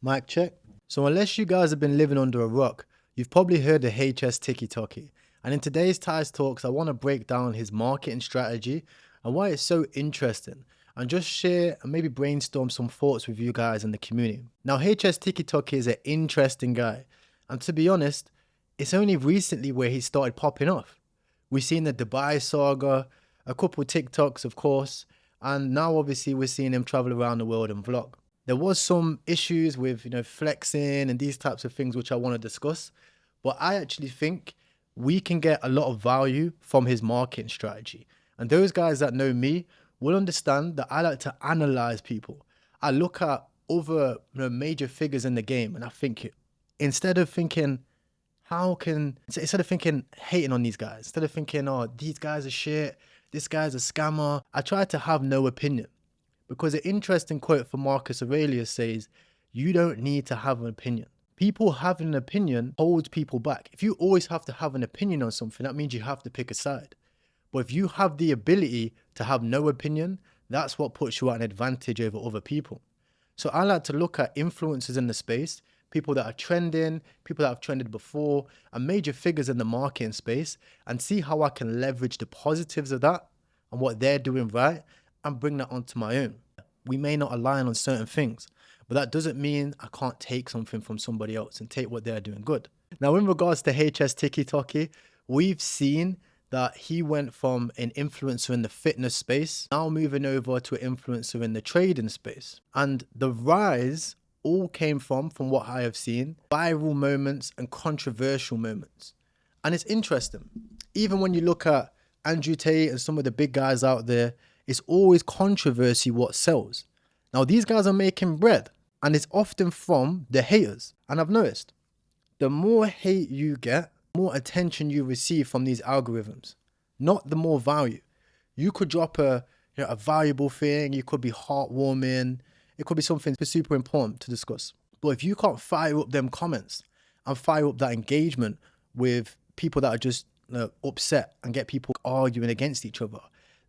Mic check. So unless you guys have been living under a rock, you've probably heard of HS TIKKY TOKKY. And in today's Ties Talks, I want to break down his marketing strategy and why it's so interesting, and just share and maybe brainstorm some thoughts with you guys in the community. Now, HS TIKKY TOKKY is an interesting guy. And to be honest, it's only recently where he started popping off. We've seen the Dubai saga, a couple TikToks, of course, and now obviously we're seeing him travel around the world and vlog. There was some issues with, flexing and these types of things, which I want to discuss. But I actually think we can get a lot of value from his marketing strategy. And those guys that know me will understand that I like to analyze people. I look at other major figures in the game and I think, instead of thinking hating on these guys, instead of thinking, oh, these guys are shit, this guy's a scammer, I try to have no opinion. Because an interesting quote from Marcus Aurelius says, you don't need to have an opinion. People having an opinion holds people back. If you always have to have an opinion on something, that means you have to pick a side. But if you have the ability to have no opinion, that's what puts you at an advantage over other people. So I like to look at influencers in the space, people that are trending, people that have trended before, and major figures in the marketing space, and see how I can leverage the positives of that and what they're doing right and bring that onto my own. We may not align on certain things, but that doesn't mean I can't take something from somebody else and take what they're doing good. Now, in regards to HS TIKKY TOKKY, we've seen that he went from an influencer in the fitness space, now moving over to an influencer in the trading space. And the rise all came from what I have seen, viral moments and controversial moments. And it's interesting. Even when you look at Andrew Tate and some of the big guys out there, it's always controversy what sells. Now, these guys are making bread, and it's often from the haters. And I've noticed, the more hate you get, more attention you receive from these algorithms, not the more value. You could drop a valuable thing, you could be heartwarming, it could be something super important to discuss. But if you can't fire up them comments and fire up that engagement with people that are just upset and get people arguing against each other,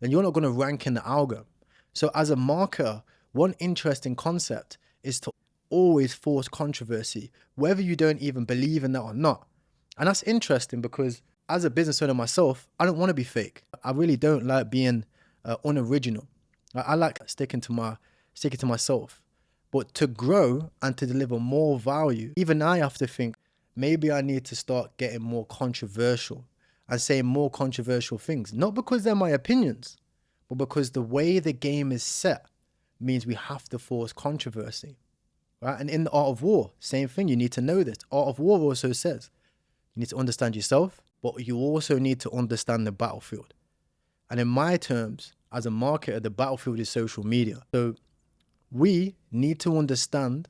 then you're not going to rank in the algorithm. So as a marketer, one interesting concept is to always force controversy, whether you don't even believe in that or not. And that's interesting because as a business owner myself, I don't want to be fake. I really don't like being unoriginal. I like sticking to myself. But to grow and to deliver more value, even I have to think, maybe I need to start getting more controversial and saying more controversial things. Not because they're my opinions, but because the way the game is set means we have to force controversy, right? And in the art of war, same thing, you need to know this. Art of war also says, you need to understand yourself, but you also need to understand the battlefield. And in my terms, as a marketer, the battlefield is social media. So we need to understand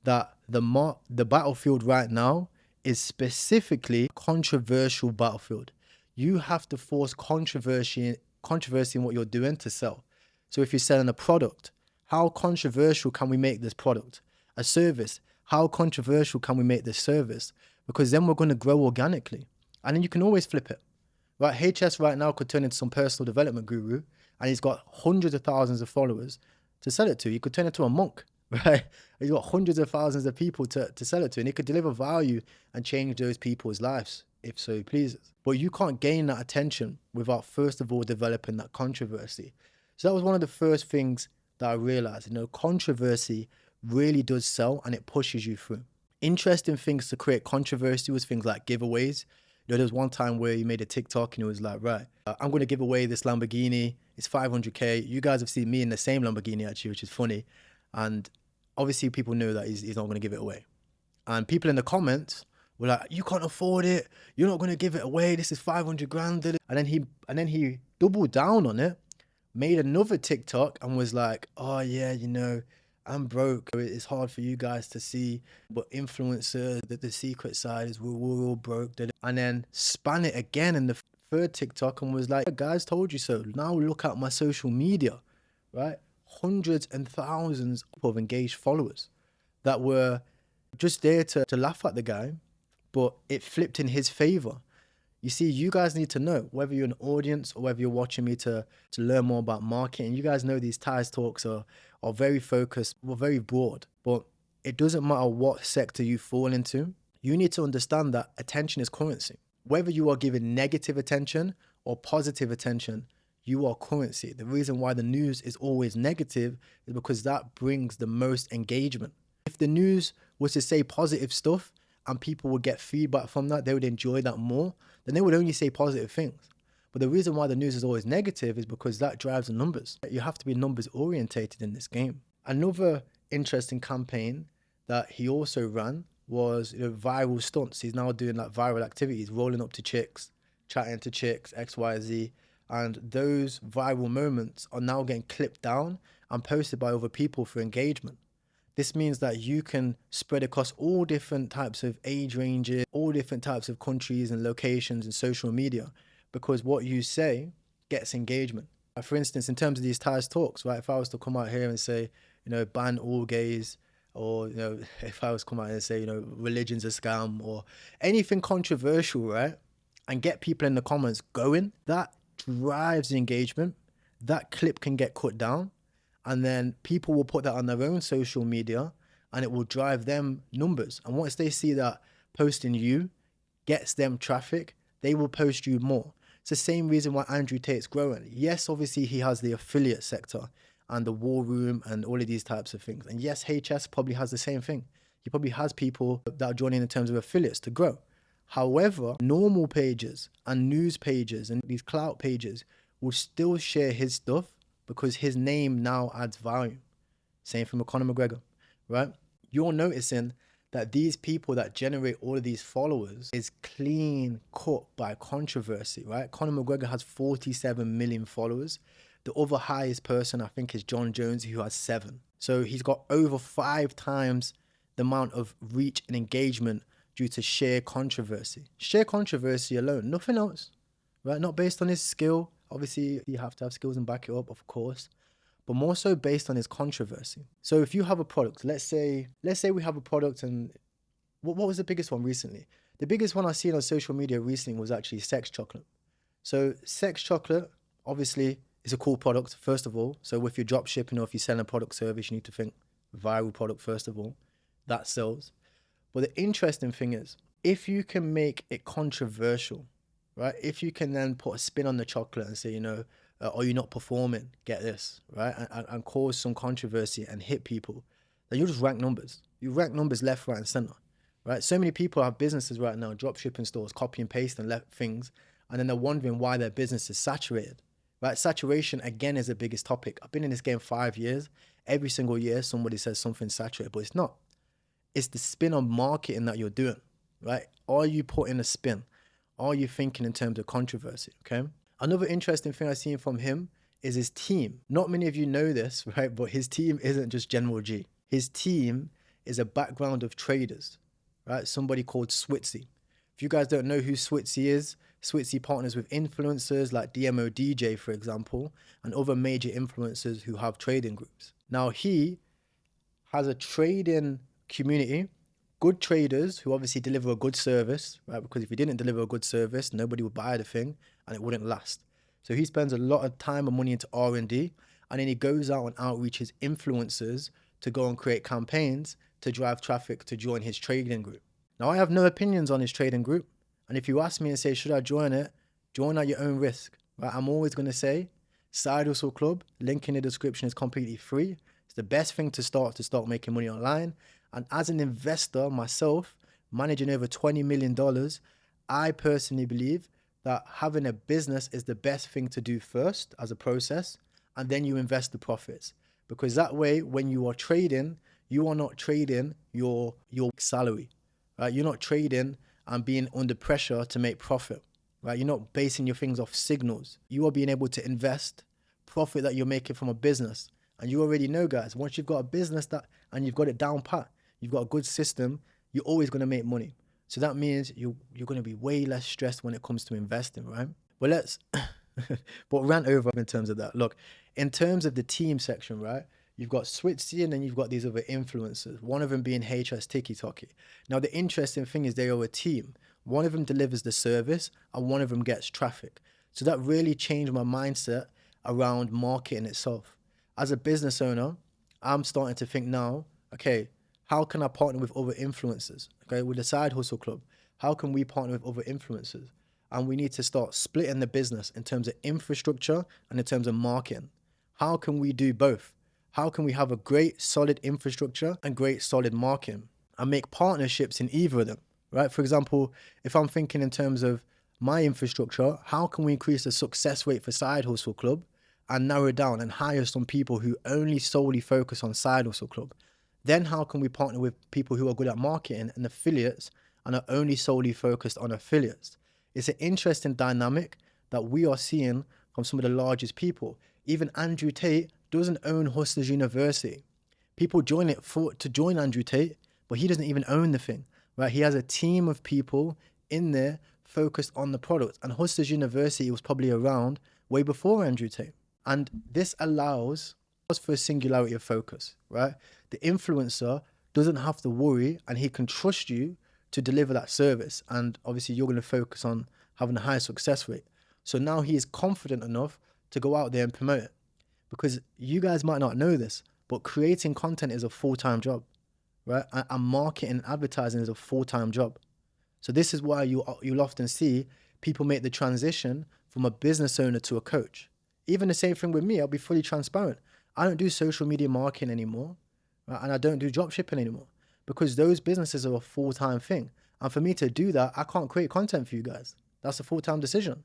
that the battlefield right now is specifically controversial battlefield. You have to force controversy in what you're doing to sell. So if you're selling a product, how controversial can we make this product? A service, how controversial can we make this service? Because then we're going to grow organically. And then you can always flip it. Right? HS right now could turn into some personal development guru, and he's got hundreds of thousands of followers to sell it to. He could turn into a monk, right? He's got hundreds of thousands of people to sell it to, and he could deliver value and change those people's lives, if so he pleases. But you can't gain that attention without first of all developing that controversy. So that was one of the first things that I realized, controversy really does sell and it pushes you through. Interesting things to create controversy was things like giveaways. There was one time where he made a TikTok and it was like, right, I'm going to give away this Lamborghini. It's 500K. You guys have seen me in the same Lamborghini actually, which is funny. And obviously people know that he's not going to give it away. And people in the comments were like, you can't afford it. You're not going to give it away. This is 500 grand. And then he doubled down on it, made another TikTok and was like, oh yeah, I'm broke. It's hard for you guys to see, but influencer, the secret side is we're all broke. And then span it again in the third TikTok and was like, guys told you so. Now look at my social media, right? Hundreds and thousands of engaged followers that were just there to laugh at the guy, but it flipped in his favor. You see, you guys need to know, whether you're an audience or whether you're watching me to learn more about marketing. You guys know these Ties Talks are very focused, very broad. But it doesn't matter what sector you fall into. You need to understand that attention is currency. Whether you are giving negative attention or positive attention, you are currency. The reason why the news is always negative is because that brings the most engagement. If the news was to say positive stuff and people would get feedback from that, they would enjoy that more, then they would only say positive things. But the reason why the news is always negative is because that drives the numbers. You have to be numbers orientated in this game. Another interesting campaign that he also ran was viral stunts. He's now doing like viral activities, rolling up to chicks, chatting to chicks, X, Y, Z. And those viral moments are now getting clipped down and posted by other people for engagement. This means that you can spread across all different types of age ranges, all different types of countries and locations and social media, because what you say gets engagement. For instance, in terms of these Tyrelle Talks, right? If I was to come out here and say, ban all gays, or, if I was to come out here and say, religion's a scam, or anything controversial, right? And get people in the comments going, that drives the engagement. That clip can get cut down, and then people will put that on their own social media, and it will drive them numbers. And once they see that posting you gets them traffic, they will post you more. It's the same reason why Andrew Tate's growing. Yes, obviously he has the affiliate sector and the war room and all of these types of things. And yes, HS probably has the same thing. He probably has people that are joining in terms of affiliates to grow. However, normal pages and news pages and these clout pages will still share his stuff because his name now adds value. Same from Conor McGregor, right? You're noticing that these people that generate all of these followers is clean cut by controversy, right? Conor McGregor has 47 million followers. The other highest person, I think, is John Jones, who has 7. So he's got over 5 times the amount of reach and engagement due to sheer controversy. Sheer controversy alone, nothing else, right? Not based on his skill. Obviously, you have to have skills and back it up, of course, but more so based on his controversy. So if you have a product, let's say we have a product, and what was the biggest one recently? The biggest one I've seen on social media recently was actually sex chocolate. So sex chocolate, obviously, is a cool product, first of all. So if you're drop shipping or if you're selling a product service, you need to think viral product, first of all. That sells. But the interesting thing is, if you can make it controversial, right? If you can then put a spin on the chocolate and say, are you not performing? Get this, right? And cause some controversy and hit people, then you'll just rank numbers. You rank numbers left, right, and center, right? So many people have businesses right now, drop shipping stores, copy and paste and left things, and then they're wondering why their business is saturated, right? Saturation, again, is the biggest topic. I've been in this game 5 years. Every single year, somebody says something's saturated, but it's not. It's the spin on marketing that you're doing, right? Are you putting a spin? Are you thinking in terms of controversy, okay? Another interesting thing I've seen from him is his team. Not many of you know this, right? But his team isn't just General G. His team is a background of traders, right? Somebody called Switzy. If you guys don't know who Switzy is, Switzy partners with influencers like DMO DJ, for example, and other major influencers who have trading groups. Now, he has a trading community, good traders who obviously deliver a good service, right? Because if he didn't deliver a good service, nobody would buy the thing and it wouldn't last. So he spends a lot of time and money into R&D, and then he goes out and outreaches influencers to go and create campaigns to drive traffic to join his trading group. Now, I have no opinions on his trading group. And if you ask me and say, should I join it? Join at your own risk, right? I'm always going to say, Side Hustle Club, link in the description, is completely free. It's the best thing to start making money online. And as an investor myself, managing over $20 million, I personally believe that having a business is the best thing to do first as a process, and then you invest the profits. Because that way, when you are trading, you are not trading your salary, right? You're not trading and being under pressure to make profit, right? You're not basing your things off signals. You are being able to invest profit that you're making from a business. And you already know, guys, once you've got a business and you've got it down pat, you've got a good system, you're always going to make money. So that means you're going to be way less stressed when it comes to investing, right? But but rant over in terms of that. Look, in terms of the team section, right? You've got Switzy and then you've got these other influencers, one of them being HS TIKKY TOKKY. Now, the interesting thing is they are a team. One of them delivers the service and one of them gets traffic. So that really changed my mindset around marketing itself. As a business owner, I'm starting to think now, okay, How can I partner with other influencers? Okay, with the Side Hustle Club, how can we partner with other influencers? And we need to start splitting the business in terms of infrastructure and in terms of marketing. How can we do both? How can we have a great solid infrastructure and great solid marketing and make partnerships in either of them, right? For example, if I'm thinking in terms of my infrastructure, how can we increase the success rate for Side Hustle Club and narrow it down and hire some people who only solely focus on Side Hustle Club? Then how can we partner with people who are good at marketing and affiliates and are only solely focused on affiliates? It's an interesting dynamic that we are seeing from some of the largest people. Even Andrew Tate doesn't own Hustlers University. People join it to join Andrew Tate, but he doesn't even own the thing, right? He has a team of people in there focused on the product. And Hustlers University was probably around way before Andrew Tate. And this allows for a singularity of focus, right? The influencer doesn't have to worry and he can trust you to deliver that service. And obviously you're going to focus on having a high success rate. So now he is confident enough to go out there and promote it. Because you guys might not know this, but creating content is a full-time job, right? And marketing and advertising is a full-time job. So this is why you'll often see people make the transition from a business owner to a coach. Even the same thing with me, I'll be fully transparent. I don't do social media marketing anymore, right? And I don't do drop shipping anymore because those businesses are a full-time thing. And for me to do that, I can't create content for you guys. That's a full-time decision,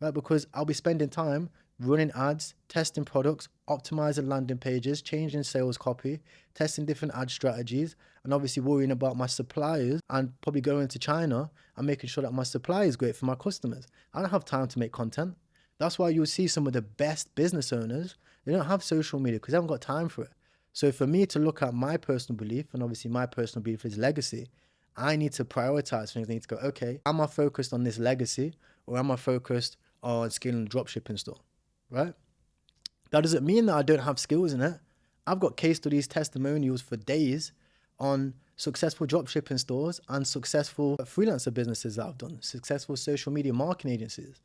right? Because I'll be spending time running ads, testing products, optimizing landing pages, changing sales copy, testing different ad strategies, and obviously worrying about my suppliers and probably going to China and making sure that my supply is great for my customers. I don't have time to make content. That's why you'll see some of the best business owners, they don't have social media because they haven't got time for it. So for me to look at my personal belief, and obviously my personal belief is legacy, I need to prioritize things. I need to go, okay, am I focused on this legacy or am I focused on scaling the dropshipping store, right? That doesn't mean that I don't have skills in it. I've got case studies, testimonials for days on successful dropshipping stores and successful freelancer businesses that I've done, successful social media marketing agencies.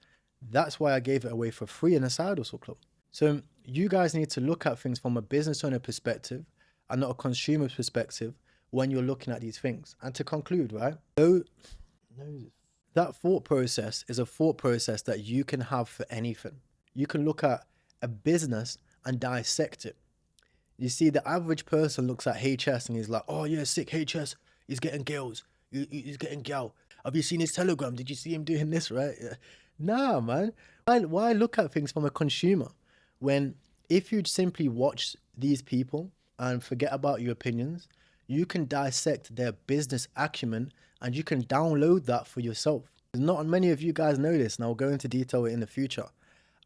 That's why I gave it away for free in a Side Hustle Club. So you guys need to look at things from a business owner perspective and not a consumer perspective when you're looking at these things. And to conclude, right? So that thought process is a thought process that you can have for anything. You can look at a business and dissect it. You see, the average person looks at HS and he's like, oh yeah, sick HS. He's getting girls. He's getting gal. Have you seen his Telegram? Did you see him doing this, right? Yeah. Nah, man. Why look at things from a consumer when if you simply watch these people and forget about your opinions, you can dissect their business acumen and you can download that for yourself. Not many of you guys know this, and I'll go into detail in the future.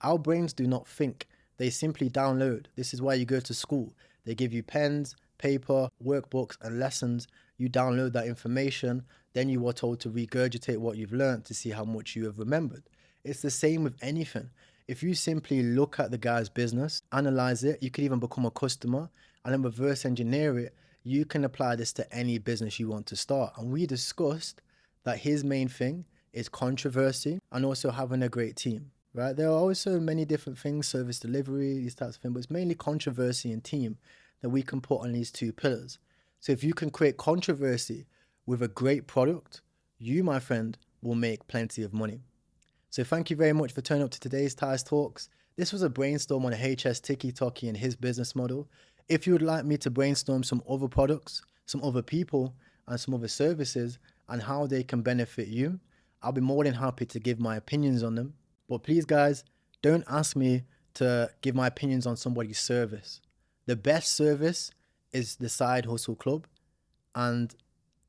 Our brains do not think. They simply download. This is why you go to school. They give you pens, paper, workbooks, and lessons. You download that information. Then you are told to regurgitate what you've learned to see how much you have remembered. It's the same with anything. If you simply look at the guy's business, analyze it, you could even become a customer and then reverse engineer it. You can apply this to any business you want to start. And we discussed that his main thing is controversy and also having a great team, right? There are also many different things, service delivery, these types of things, but it's mainly controversy and team that we can put on these two pillars. So if you can create controversy with a great product, you, my friend, will make plenty of money. So thank you very much for turning up to today's Tyrelle Talks. This was a brainstorm on HS TIKKY TOKKY and his business model. If you would like me to brainstorm some other products, some other people, and some other services and how they can benefit you, I'll be more than happy to give my opinions on them. But please, guys, don't ask me to give my opinions on somebody's service. The best service is the Side Hustle Club, and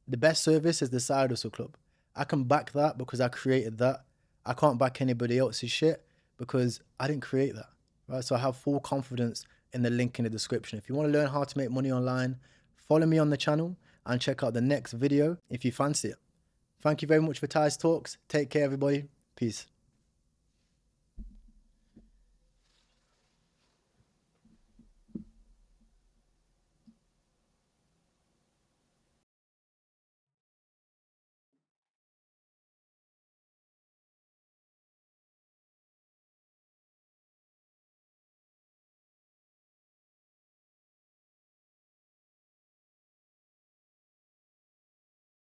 the best service is the Side Hustle Club. I can back that because I created that. I can't back anybody else's shit because I didn't create that, right? So I have full confidence in the link in the description. If you want to learn how to make money online, follow me on the channel and check out the next video if you fancy it. Thank you very much for Tyrelle Talks. Take care, everybody. Peace.